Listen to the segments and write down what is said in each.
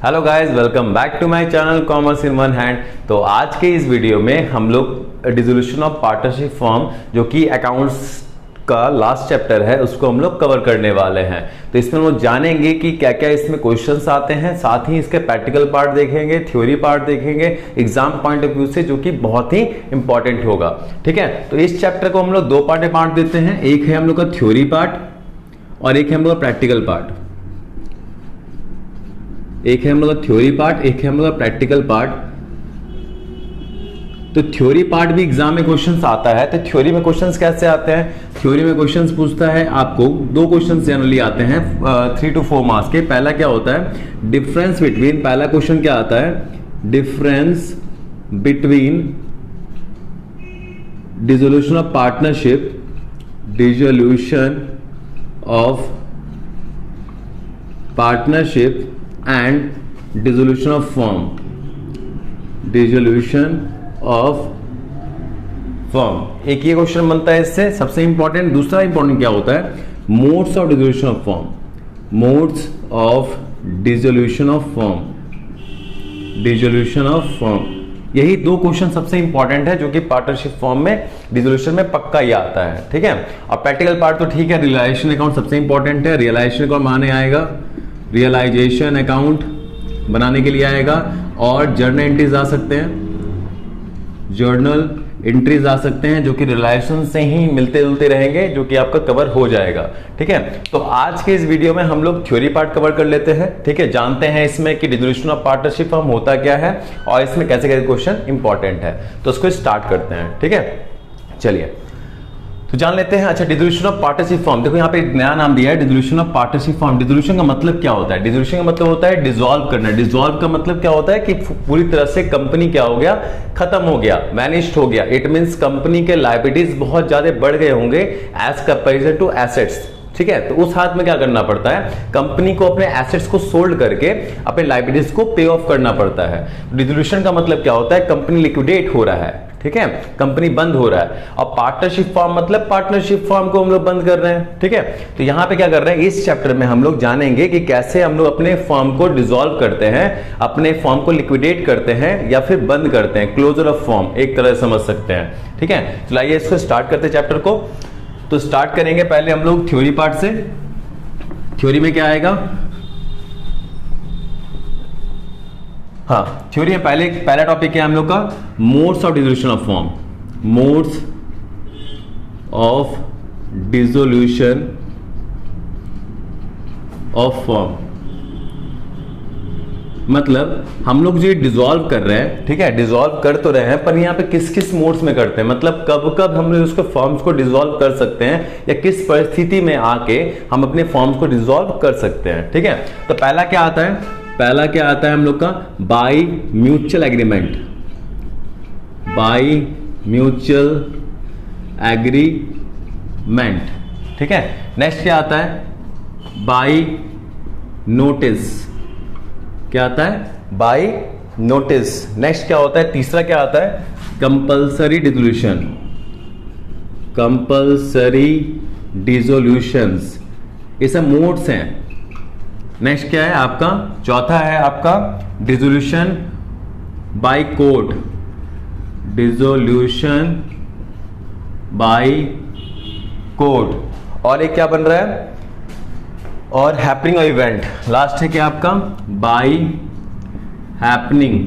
Hello guys, welcome back to my channel commerce in one hand. तो आज के इस वीडियो में हम लोग डिसोल्यूशन ऑफ पार्टनरशिप फॉर्म, जो कि अकाउंट्स का लास्ट चैप्टर है, उसको हम लोग कवर करने वाले हैं। तो इसमें हम लोग जानेंगे कि क्या क्या इसमें क्वेश्चंस आते हैं, साथ ही इसके प्रैक्टिकल पार्ट देखेंगे, थ्योरी पार्ट देखेंगे एग्जाम पॉइंट ऑफ व्यू से, जो कि बहुत ही इंपॉर्टेंट होगा। ठीक है, तो इस चैप्टर को हम लोग दो पार्ट में बांट देते हैं। एक है हम लोग का थ्योरी पार्ट और एक है हम लोग का प्रैक्टिकल पार्ट। एक है हम लोग का थ्योरी पार्ट, एक है हम लोग का प्रैक्टिकल पार्ट। तो थ्योरी पार्ट भी एग्जाम में क्वेश्चंस आता है। तो थ्योरी में क्वेश्चंस कैसे आते हैं? थ्योरी में क्वेश्चंस पूछता है आपको, दो क्वेश्चंस जनरली आते हैं 3 to 4 मार्क्स के। पहला क्या होता है? डिफरेंस बिटवीन, पहला क्वेश्चन क्या आता है? Difference between dissolution of partnership, dissolution of partnership and dissolution of firm, dissolution of firm. एक ये क्वेश्चन बनता है इससे, सबसे इंपॉर्टेंट। दूसरा इंपॉर्टेंट क्या होता है? Modes of dissolution of firm, modes of dissolution of firm, dissolution of firm. यही दो क्वेश्चन सबसे इंपॉर्टेंट है, जो कि पार्टनरशिप फॉर्म में डिसोल्यूशन में पक्का ही आता है। ठीक है, और प्रैक्टिकल पार्ट तो ठीक है, रियलाइजेशन अकाउंट सबसे इंपॉर्टेंट है। रियलाइजेशन अकाउंट बनाने आएगा, रियलाइजेशन अकाउंट बनाने के लिए आएगा, और जर्नल एंट्रीज आ सकते हैं, जर्नल एंट्रीज आ सकते हैं, जो कि रिलेशन से ही मिलते जुलते रहेंगे, जो कि आपका कवर हो जाएगा। ठीक है, तो आज के इस वीडियो में हम लोग थ्योरी पार्ट कवर कर लेते हैं। ठीक है, जानते हैं इसमें कि डिसोल्यूशन ऑफ पार्टनरशिप फॉर्म होता क्या है और इसमें कैसे कैसे क्वेश्चन इंपॉर्टेंट है। तो उसको स्टार्ट करते हैं। ठीक है, चलिए तो जान लेते हैं। अच्छा, डिसोल्यूशन ऑफ पार्टनरशिप फॉर्म, देखो यहाँ पे एक नया नाम दिया है, dissolution of partnership form. Dissolution का मतलब क्या होता है? डिसोल्यूशन का मतलब होता है डिसॉल्व करना। डिसॉल्व का मतलब क्या होता है? कि पूरी तरह से कंपनी क्या हो गया? खत्म हो गया, वैनिश्ड हो गया। इट मींस कंपनी के लायबिलिटीज बहुत ज्यादा बढ़ गए होंगे एज कंपैरिजन टू एसेट्स। ठीक है, तो उस हाथ में क्या करना पड़ता है? कंपनी को अपने एसेट्स को सोल्ड करके अपने लायबिलिटीज को पे ऑफ करना पड़ता है। डिसोल्यूशन का मतलब क्या होता है? कंपनी लिक्विडेट हो रहा है। ठीक है, कंपनी बंद हो रहा है। और पार्टनरशिप फॉर्म मतलब पार्टनरशिप फॉर्म को हम लोग बंद कर रहे हैं। ठीक है, तो यहां पे क्या कर रहे हैं? इस चैप्टर में हम लोग जानेंगे कि कैसे हम लोग अपने फॉर्म को डिसॉल्व करते हैं, अपने फॉर्म को लिक्विडेट करते हैं या फिर बंद करते हैं। क्लोजर ऑफ फॉर्म एक तरह से समझ सकते हैं। ठीक है, तो आइए इसको स्टार्ट करते हैं चैप्टर को। तो स्टार्ट करेंगे पहले हम लोग थ्योरी पार्ट से। थ्योरी में क्या आएगा? हाँ, थ्योरी में पहला टॉपिक है हम लोग का modes of dissolution of form. Modes of dissolution of form मतलब हम लोग जो डिसॉल्व कर रहे हैं, ठीक है, डिसॉल्व कर तो रहे हैं, पर यहाँ पे किस किस मोड्स में करते हैं, मतलब कब कब हम लोग उसको फॉर्म्स को डिसॉल्व कर सकते हैं, या किस परिस्थिति में आके हम अपने फॉर्म्स को डिसॉल्व कर सकते हैं। ठीक है, तो पहला क्या आता है? पहला क्या आता है हम लोग का? By mutual agreement, by mutual agreement. ठीक है, नेक्स्ट क्या आता है? By notice. क्या आता है? By notice. नेक्स्ट क्या होता है? तीसरा क्या आता है? Compulsory dissolution, compulsory dissolutions. ये सब मोड्स हैं। नेक्स्ट क्या है आपका? चौथा है आपका dissolution by court, dissolution by court. और एक क्या बन रहा है? और हैपनिंग ऑफ इवेंट। लास्ट है क्या आपका? By happening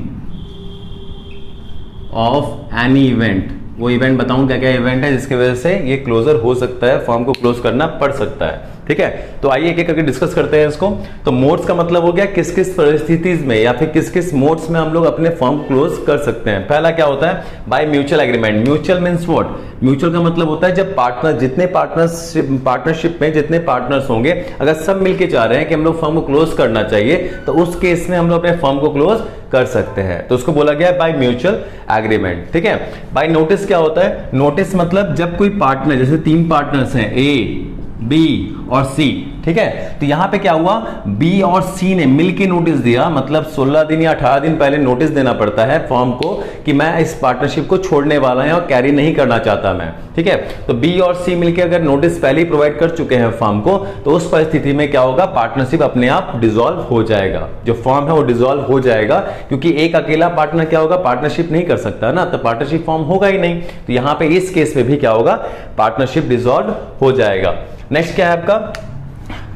of any event. वो इवेंट बताऊं क्या क्या इवेंट है जिसकी वजह से ये क्लोजर हो सकता है, फॉर्म को क्लोज करना पड़ सकता है। ठीक है, तो आइए एक एक करके डिस्कस करते हैं इसको। तो मोड्स का मतलब हो गया किस किस परिस्थिति में या फिर किस किस मोड्स में हम लोग अपने फॉर्म क्लोज कर सकते हैं। पहला क्या होता है? Bye mutual agreement. Mutual means what? Mutual का मतलब होता है जब पार्टनर, जितने पार्टनरशिप में जितने पार्टनर्स होंगे, अगर सब मिलके चाह रहे हैं कि हम लोग फॉर्म को क्लोज करना चाहिए, तो उस केस में हम लोग अपने फॉर्म को क्लोज कर सकते हैं। तो उसको बोला गया है बाय म्यूचुअल एग्रीमेंट। ठीक है, बाय नोटिस क्या होता है? नोटिस मतलब जब कोई पार्टनर, जैसे 3 पार्टनर्स हैं, ए, बी और सी, ठीक है। तो यहां पे क्या हुआ, बी और सी ने मिलकर नोटिस दिया, मतलब 16 दिन या 18 दिन पहले नोटिस देना पड़ता है फर्म को कि मैं इस पार्टनरशिप को छोड़ने वाला है और कैरी नहीं करना चाहता मैं, ठीक है। तो बी और सी मिलकर अगर नोटिस पहले ही प्रोवाइड कर चुके हैं फर्म को, तो उस परिस्थिति में क्या होगा, पार्टनरशिप अपने आप डिसॉल्व हो जाएगा, जो फर्म है वो डिसॉल्व हो जाएगा, क्योंकि एक अकेला पार्टनर क्या होगा, पार्टनरशिप नहीं कर सकता ना, तो पार्टनरशिप फॉर्म होगा ही नहीं। तो यहां पे इस केस में भी क्या होगा, पार्टनरशिप डिसॉल्व हो जाएगा। नेक्स्ट क्या है आपका,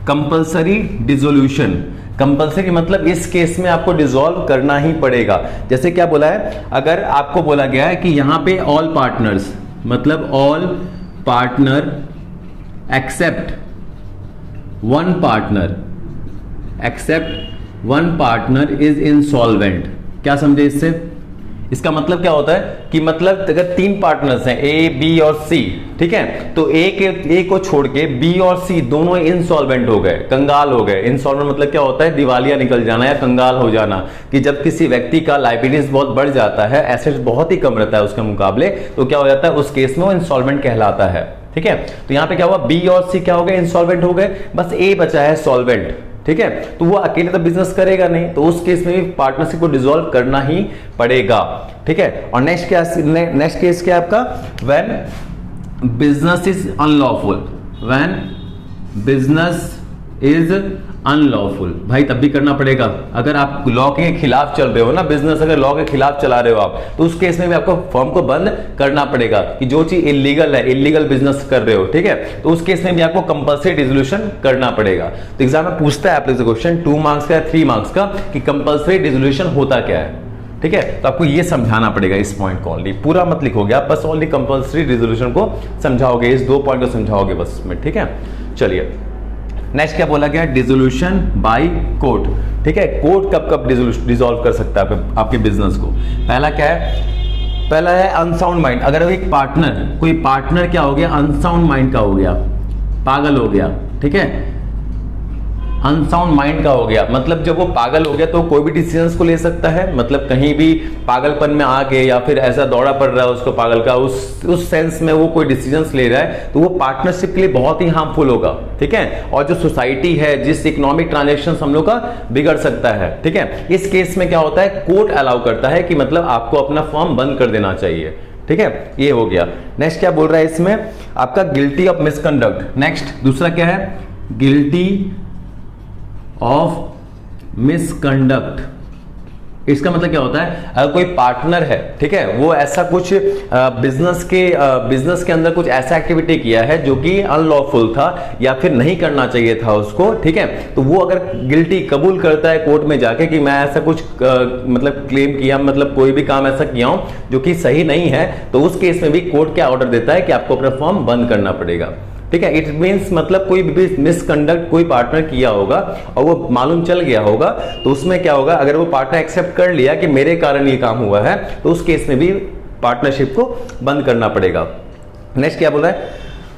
कंपल्सरी डिसोल्यूशन। कंपल्सरी मतलब इस केस में आपको डिसॉल्व करना ही पड़ेगा। जैसे क्या बोला है, अगर आपको बोला गया है कि यहां पे ऑल पार्टनर्स, मतलब all partner except one partner is insolvent. क्या समझे इससे, इसका मतलब क्या होता है कि मतलब अगर 3 पार्टनर्स हैं ए बी और सी, ठीक है, तो ए को छोड़ के बी और सी दोनों इंसॉल्वेंट हो गए, कंगाल हो गए। इंसॉल्वेंट मतलब क्या होता है, दिवालिया निकल जाना या कंगाल हो जाना, कि जब किसी व्यक्ति का लायबिलिटीज बहुत बढ़ जाता है, एसेट्स बहुत ही कम रहता है उसके मुकाबले, तो क्या हो जाता है, उस केस में वो इंसॉल्वेंट कहलाता है, ठीक है। तो यहां पे क्या हुआ, बी और सी क्या हो गए, इंसॉल्वेंट हो गए, बस ए बचा है सॉल्वेंट, ठीक है। तो वो अकेले तो बिजनेस करेगा नहीं, तो उस केस में भी पार्टनरशिप को डिसॉल्व करना ही पड़ेगा, ठीक है। और नेक्स्ट केस क्या है आपका, when business is unlawful, when business is unlawful, भाई तब भी करना पड़ेगा। अगर आप लॉ के खिलाफ चल रहे हो ना, बिजनेस अगर लॉ के खिलाफ चला रहे हो आप, तो उस केस में भी आपको फर्म को बंद करना पड़ेगा, कि जो चीज इलीगल है, इलीगल बिजनेस कर रहे हो, ठीक है, तो उस केस में भी आपको कंपल्सरी डिसोल्यूशन करना पड़ेगा। तो एग्जाम में पूछता है आप लोग से क्वेश्चन 2 मार्क्स का या 3 मार्क्स का, कि कंपल्सरी डिसोल्यूशन होता क्या है, ठीक है। तो आपको ये समझाना पड़ेगा इस पॉइंट को, ओनली पूरा मत लिखोगे आप, बस ओनली कंपल्सरी डिसोल्यूशन को समझाओगे, इस 2 पॉइंट को समझाओगे बस में, ठीक है। चलिए नेक्स्ट क्या बोला गया, डिसोल्यूशन बाय कोर्ट, ठीक है। कोर्ट कब कब डिसॉल्व कर सकता है आपके बिजनेस को। पहला क्या है, पहला है अनसाउंड माइंड। अगर एक पार्टनर, कोई पार्टनर क्या हो गया, अनसाउंड माइंड का हो गया, पागल हो गया, ठीक है, अनसाउंड माइंड का हो गया, मतलब जब वो पागल हो गया तो कोई भी डिसीजंस को ले सकता है, मतलब कहीं भी पागलपन में आके या फिर ऐसा दौड़ा पड़ रहा है उसको पागल का, उस सेंस में वो कोई डिसीजंस ले रहा है, तो वो पार्टनरशिप के लिए बहुत ही हार्मफुल होगा, ठीक है। और जो सोसाइटी है, जिस इकोनॉमिक ट्रांजेक्शन हम लोग का बिगड़ सकता है, ठीक है। इस केस में क्या होता है, कोर्ट अलाउ करता है कि मतलब आपको अपना फर्म बंद कर देना चाहिए, ठीक है। ये हो गया। नेक्स्ट क्या बोल रहा है इसमें आपका, गिल्टी ऑफ मिसकंडक्ट। नेक्स्ट दूसरा क्या है, गिल्टी ऑफ मिसकंडक्ट। इसका मतलब क्या होता है, अगर कोई पार्टनर है, ठीक है, वो ऐसा कुछ बिजनेस के अंदर कुछ ऐसा एक्टिविटी किया है जो कि अनलॉफुल था या फिर नहीं करना चाहिए था उसको, ठीक है, तो वो अगर गिल्टी कबूल करता है कोर्ट में जाके कि मैं ऐसा कुछ मतलब क्लेम किया, मतलब कोई भी काम ऐसा किया हूं जो कि सही नहीं है, तो उस केस में भी कोर्ट क्या ऑर्डर देता है कि आपको अपना फर्म बंद करना पड़ेगा, ठीक है। इट मींस मतलब कोई भी मिसकंडक्ट कोई पार्टनर किया होगा और वो मालूम चल गया होगा, तो उसमें क्या होगा, अगर वो पार्टनर एक्सेप्ट कर लिया कि मेरे कारण ये काम हुआ है, तो उस केस में भी पार्टनरशिप को बंद करना पड़ेगा। नेक्स्ट क्या बोल रहा है,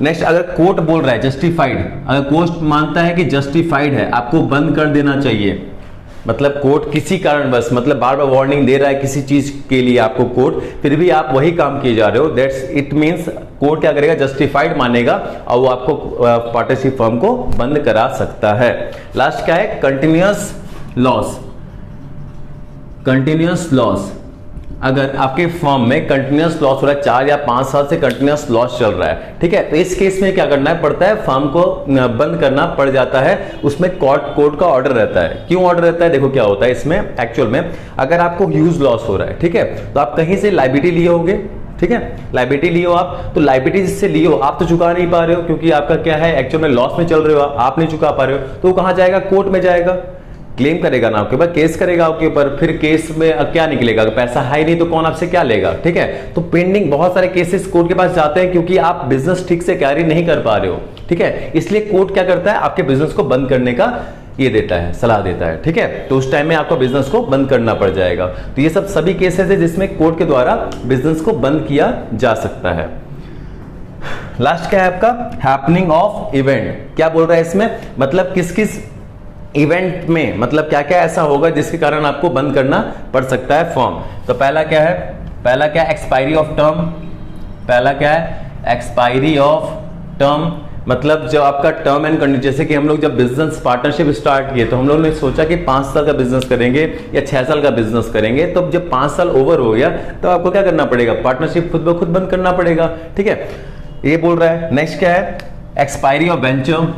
नेक्स्ट अगर कोर्ट बोल रहा है जस्टिफाइड, अगर कोर्ट मानता है कि जस्टिफाइड है, आपको बंद कर देना चाहिए, मतलब कोर्ट किसी कारण बस, मतलब बार बार वार्निंग दे रहा है किसी चीज के लिए आपको कोर्ट, फिर भी आप वही काम किए जा रहे हो, दैट्स इट मींस कोर्ट क्या करेगा, जस्टिफाइड मानेगा और वो आपको पार्टनरशिप फर्म को बंद करा सकता है। लास्ट क्या है, कंटिन्यूअस लॉस। कंटिन्यूअस लॉस, अगर आपके फर्म में कंटिन्यूअस लॉस हो रहा है, 4 या 5 साल से कंटिन्यूअस लॉस चल रहा है, ठीक है, तो इस केस में क्या करना पड़ता है, फर्म को बंद करना पड़ जाता है, उसमें कोर्ट का ऑर्डर रहता है। क्यों ऑर्डर रहता है, देखो क्या होता है इसमें एक्चुअल में, अगर आपको ह्यूज लॉस हो रहा है, ठीक है, तो आप कहीं से लायबिलिटी लिए होगे, ठीक है, लायबिलिटी लिए हो आप, तो लायबिलिटी जिससे लिए हो आप तो चुका नहीं पा रहे हो, क्योंकि आपका क्या है एक्चुअल में लॉस में चल रहे हो, आप नहीं चुका पा रहे हो, तो कहां जाएगा, कोर्ट में जाएगा, क्लेम करेगा ना आपके ऊपर, केस करेगा आपके ऊपर, फिर केस में क्या निकलेगा, अगर पैसा है ही नहीं तो कौन आपसे क्या लेगा, ठीक है। तो पेंडिंग बहुत सारे केसेस कोर्ट के पास जाते हैं क्योंकि आप बिजनेस ठीक से कैरी नहीं कर पा रहे हो, ठीक है, इसलिए कोर्ट क्या करता है, आपके बिजनेस को बंद करने का ये देता है, सलाह देता है, ठीक है, तो उस टाइम में आपको बिजनेस को बंद करना पड़ जाएगा। तो ये सब सभी केसेस है जिसमें कोर्ट के द्वारा बिजनेस को बंद किया जा सकता है। लास्ट क्या है आपका, हैपनिंग ऑफ इवेंट। क्या बोल रहा है इसमें, मतलब किस किस इवेंट में, मतलब क्या क्या ऐसा होगा जिसके कारण आपको बंद करना पड़ सकता है फॉर्म। तो पहला क्या है, पहला क्या है, एक्सपायरी ऑफ टर्म, पहला क्या है, एक्सपायरी ऑफ टर्म, मतलब जब आपका टर्म एंड कंडीशन, जैसे कि हम लोग जब बिजनेस पार्टनरशिप स्टार्ट किए तो हम लोगों ने सोचा कि 5 साल का बिजनेस करेंगे या 6 साल का बिजनेस करेंगे। तो जब 5 साल ओवर हो गया तो आपको क्या करना पड़ेगा, पार्टनरशिप खुद ब खुद बंद करना पड़ेगा। ठीक है, ये बोल रहा है। नेक्स्ट क्या है, expiry of venture.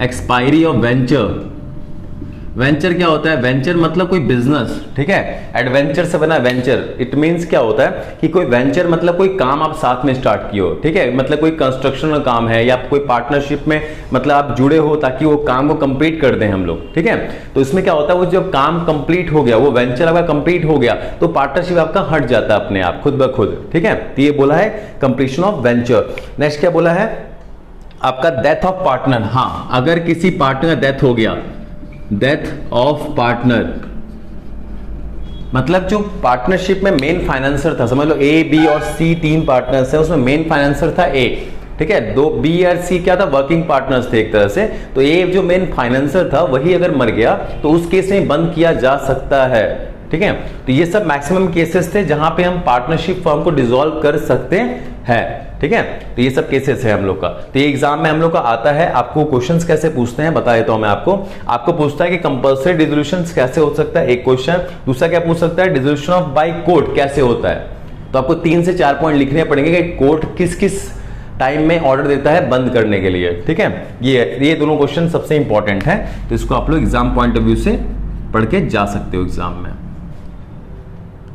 Expiry of venture, venture क्या होता है, वेंचर मतलब कोई बिजनेस, ठीक है, एडवेंचर से बना वेंचर। इट मींस क्या होता है कि कोई वेंचर मतलब कोई काम आप साथ में स्टार्ट किए हो, ठीक है, मतलब कोई कंस्ट्रक्शन का काम है या कोई पार्टनरशिप में मतलब आप जुड़े हो ताकि वो काम को कंप्लीट कर दें हम लोग। ठीक है, तो इसमें क्या होता है, वो जब काम कंप्लीट हो गया, वो वेंचर आपका कंप्लीट हो गया तो पार्टनरशिप आपका हट जाता है अपने आप खुद ब खुद। ठीक है, तो ये बोला है कंप्लीशन ऑफ वेंचर। नेक्स्ट क्या बोला है, आपका डेथ ऑफ पार्टनर। हाँ, अगर किसी पार्टनर का डेथ हो गया, डेथ ऑफ पार्टनर मतलब जो पार्टनरशिप में मेन फाइनेंसर था, समझ लो ए बी और सी 3 पार्टनर्स हैं, उसमें मेन फाइनेंसर था ए। ठीक है, 2 बी और सी क्या था, वर्किंग पार्टनर्स थे एक तरह से। तो ए जो मेन फाइनेंसर था वही अगर मर गया तो उस केस में बंद किया जा सकता है। ठीक है, तो ये सब मैक्सिमम केसेस थे जहां पे हम पार्टनरशिप फर्म को डिसॉल्व कर सकते हैं। ठीक है, तो ये सब केसेस है हम लोग का। तो ये एग्जाम में हम लोग का आता है। आपको क्वेश्चंस कैसे पूछते हैं बता देता हूं मैं आपको पूछता है कि कंपल्सरी डिसोल्यूशन कैसे हो सकता है, एक क्वेश्चन। दूसरा क्या पूछ सकता है, डिसोल्यूशन ऑफ बाय कोर्ट कैसे होता है। तो आपको 3 से 4 पॉइंट लिखने पड़ेंगे कि कोर्ट किस किस टाइम में ऑर्डर देता है बंद करने के लिए। ठीक है, ये दोनों क्वेश्चन सबसे इंपॉर्टेंट है, तो इसको आप लोग एग्जाम पॉइंट ऑफ व्यू से पढ़ के जा सकते हो एग्जाम में।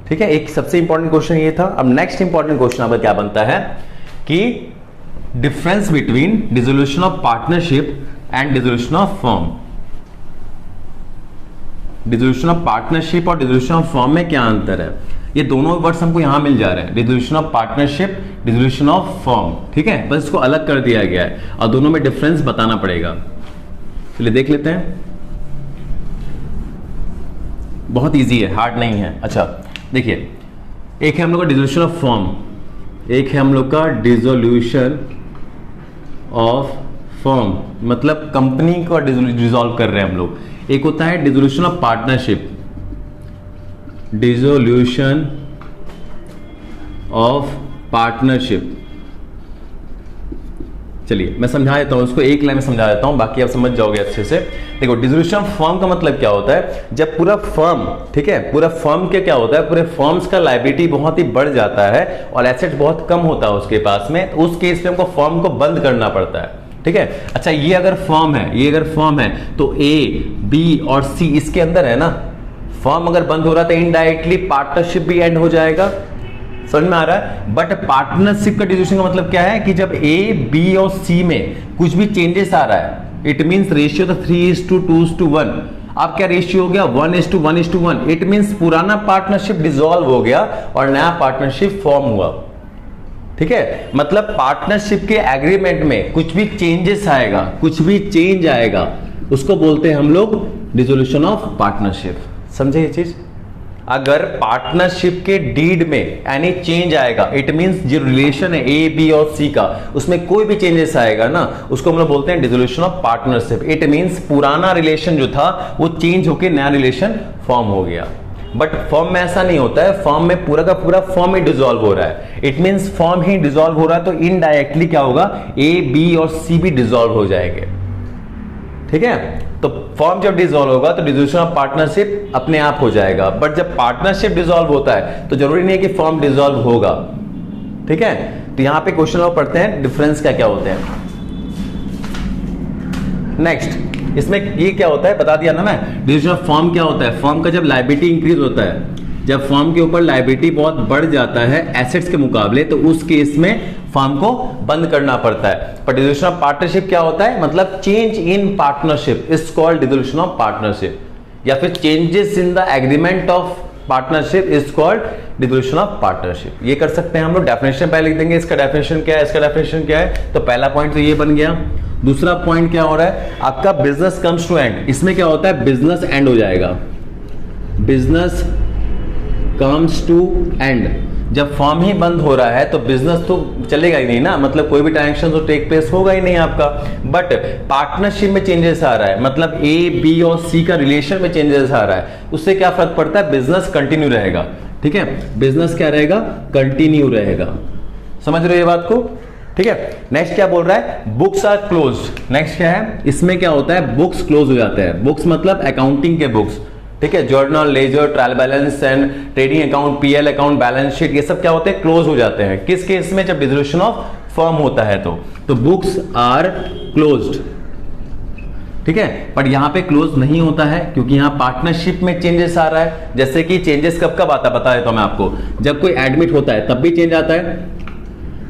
ठीक है, एक सबसे इंपॉर्टेंट क्वेश्चन ये था। अब नेक्स्ट इंपॉर्टेंट क्वेश्चन आपका क्या बनता है कि difference between dissolution of partnership and dissolution of firm. Dissolution of partnership और डिसोल्यूशन ऑफ फर्म में क्या अंतर है, ये दोनों वर्ड्स हमको यहां मिल जा रहे हैं, dissolution of partnership, dissolution of firm. ठीक है, बस इसको अलग कर दिया गया है और दोनों में डिफरेंस बताना पड़ेगा। चलिए देख लेते हैं, बहुत इजी है, हार्ड नहीं है। अच्छा देखिए, एक है हम लोग का डिसोल्यूशन ऑफ फर्म, एक है हम लोग का डिसोल्यूशन ऑफ फर्म, मतलब कंपनी को डिसॉल्व कर रहे हैं हम लोग। एक होता है dissolution of partnership, dissolution of partnership. चलिए मैं समझा देता हूं उसको, एक लाइन में समझा देता हूं, बाकी आप समझ जाओगे अच्छे से। देखो, डिसोल्यूशन ऑफ फर्म का मतलब क्या होता है, जब पूरा फर्म, ठीक है, पूरा फर्म के क्या होता है, पूरे फर्म्स का लायबिलिटी बहुत ही बढ़ जाता है और एसेट बहुत कम होता है उसके पास में, तो उस केस में हमको फर्म को बंद करना पड़ता है। ठीक है, अच्छा ये अगर फर्म है, ये अगर फर्म है तो ए बी और सी इसके अंदर है ना, फर्म अगर बंद हो रहा है तो इनडायरेक्टली पार्टनरशिप भी एंड हो जाएगा। समझ में आ रहा है। बट पार्टनरशिप का डिसोल्यूशन का मतलब क्या है कि जब ए बी और सी में कुछ भी चेंजेस आ रहा है, इट मींस रेशियो तो 3:2:1, अब क्या रेशियो हो गया 1:1:1। इट मींस पुराना पार्टनरशिप डिसॉल्व हो गया और नया पार्टनरशिप फॉर्म हुआ। ठीक है, मतलब पार्टनरशिप के एग्रीमेंट में कुछ भी चेंजेस आएगा, कुछ भी चेंज आएगा, उसको बोलते हैं हम लोग डिसोल्यूशन ऑफ पार्टनरशिप। समझे ये चीज। अगर पार्टनरशिप के डीड में एनी चेंज आएगा, इट मींस जो रिलेशन है ए बी और सी का, उसमें कोई भी चेंजेस आएगा ना, उसको हम लोग बोलते हैं dissolution of partnership. It means पुराना रिलेशन जो था वो चेंज होकर नया रिलेशन फॉर्म हो गया। बट फॉर्म में ऐसा नहीं होता है, फॉर्म में पूरा का पूरा फॉर्म ही डिसॉल्व हो रहा है। It means form he dissolve हो रहा है तो इनडायरेक्टली क्या होगा, ए बी और सी भी डिसॉल्व हो जाएंगे। ठीक है, तो फॉर्म जब डिसॉल्व होगा तो डिसोल्यूशन ऑफ पार्टनरशिप अपने आप हो जाएगा। बट जब पार्टनरशिप डिसॉल्व होता है तो जरूरी नहीं है कि फॉर्म डिसॉल्व होगा। ठीक है, तो यहां पे क्वेश्चन और पढ़ते हैं डिफरेंस क्या क्या होते हैं। नेक्स्ट, इसमें ये क्या होता है बता दिया ना मैं, डिसोल्यूशन ऑफ फॉर्म क्या होता है, फॉर्म का जब लायबिलिटी इंक्रीज होता है, जब फॉर्म के ऊपर लायबिलिटी बहुत बढ़ जाता है एसेट्स के मुकाबले, तो उस केस में फॉर्म को बंद करना पड़ता है। पर डिसोल्यूशन ऑफ पार्टनरशिप क्या होता है, मतलब change in partnership is called dissolution of partnership, या फिर changes in the agreement of partnership is called dissolution of partnership. ये कर सकते हैं हम लोग। डेफिनेशन पहले लिख देंगे, इसका डेफिनेशन क्या है, इसका डेफिनेशन क्या है। तो पहला पॉइंट तो ये बन गया। दूसरा पॉइंट क्या हो रहा है आपका, बिजनेस कम्स टू एंड। इसमें क्या होता है, बिजनेस एंड हो जाएगा, बिजनेस कम्स टू एंड। जब फॉर्म ही बंद हो रहा है तो बिजनेस तो चलेगा ही नहीं ना, मतलब कोई भी ट्रांजैक्शन तो टेक प्लेस होगा ही नहीं आपका। बट पार्टनरशिप में चेंजेस आ रहा है, मतलब ए बी और सी का रिलेशन में चेंजेस आ रहा है, उससे क्या फर्क पड़ता है, बिजनेस कंटिन्यू रहेगा। ठीक है, बिजनेस क्या रहेगा, कंटिन्यू रहेगा। समझ रहे हो ये बात को। ठीक है। नेक्स्ट क्या बोल रहा है, बुक्स आर क्लोज्ड। नेक्स्ट क्या है, इसमें क्या होता है, बुक्स क्लोज हो जाते हैं। बुक्स मतलब अकाउंटिंग के बुक्स, ठीक है, journal, ledger, trial balance and trading account, PL account, balance sheet, ये सब क्या होते हैं, क्लोज हो जाते हैं। किस केस में, जब डिसोल्यूशन ऑफ फर्म होता है तो बुक्स आर क्लोज्ड, ठीक है। पर यहां पे क्लोज नहीं होता है क्योंकि यहां पार्टनरशिप में चेंजेस आ रहा है। जैसे कि चेंजेस कब कब आता है बता देता हूं मैं आपको, जब कोई एडमिट होता है तब भी चेंज आता है,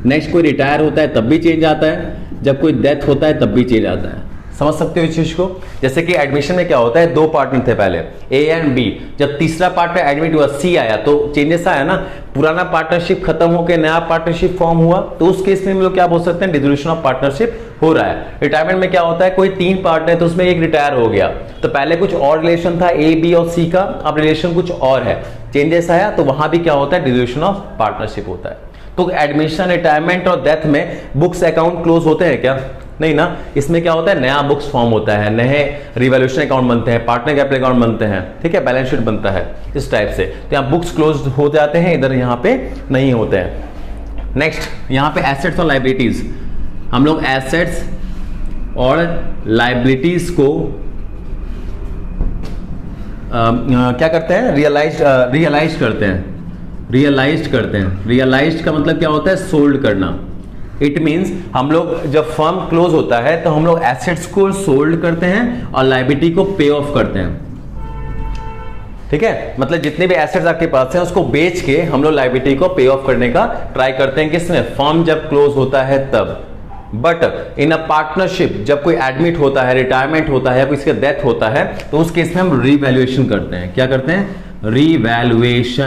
नेक्स्ट कोई रिटायर होता है तब भी चेंज आता है, जब कोई डेथ होता है तब भी चेंज आता है। समझ सकते हो इस चीज को। जैसे कि एडमिशन में क्या होता है, दो पार्टनर थे पहले, ए एंड बी, जब तीसरा पार्टनर एडमिट हुआ, सी आया, तो चेंजेस आया ना, पुराना पार्टनरशिप खत्म होकर नया पार्टनरशिप फॉर्म हुआ, तो उस केस में हम लोग क्या बोल सकते हैं, डिसोल्यूशन ऑफ पार्टनरशिप हो रहा है। रिटायरमेंट में क्या होता है, कोई तीन पार्टनर है तो उसमें एक रिटायर हो गया, तो पहले कुछ और रिलेशन था ए बी और सी का, अब रिलेशन कुछ और है, चेंजेस आया, तो वहां भी क्या होता है, डिसोल्यूशन ऑफ पार्टनरशिप होता है। तो एडमिशन, रिटायरमेंट और डेथ में बुक्स अकाउंट क्लोज होते हैं क्या, नहीं ना। इसमें क्या होता है, नया बुक्स फॉर्म होता है, नए रिवैल्यूएशन अकाउंट बनते हैं, पार्टनर कैपिटल अकाउंट बनते हैं, ठीक है, बैलेंस शीट बनता है, इस टाइप से। तो यहाँ बुक्स क्लोज हो जाते हैं, इधर यहाँ पे नहीं होते हैं। नेक्स्ट यहाँ पे एसेट्स और लाइबिलिटीज, हम लोग एसेट्स और लाइबिलिटीज को क्या करते हैं, रियलाइज करते हैं। रियलाइज का मतलब क्या होता है, सोल्ड करना। इट मींस हम लोग जब फर्म क्लोज होता है तो हम लोग एसेट्स को सोल्ड करते हैं और लायबिलिटी को पे ऑफ करते हैं, ठीक है। मतलब जितने भी एसेट्स आपके पास हैं उसको बेच के हम लोग लायबिलिटी को पे ऑफ करने का ट्राई करते हैं, किसमें, फर्म जब क्लोज होता है तब। बट इन अ पार्टनरशिप जब कोई एडमिट होता है, रिटायरमेंट होता है या किसी का डेथ होता है, तो उस केस में हम रीवैल्यूएशन करते हैं। क्या करते हैं, रीवैल्यूएशन।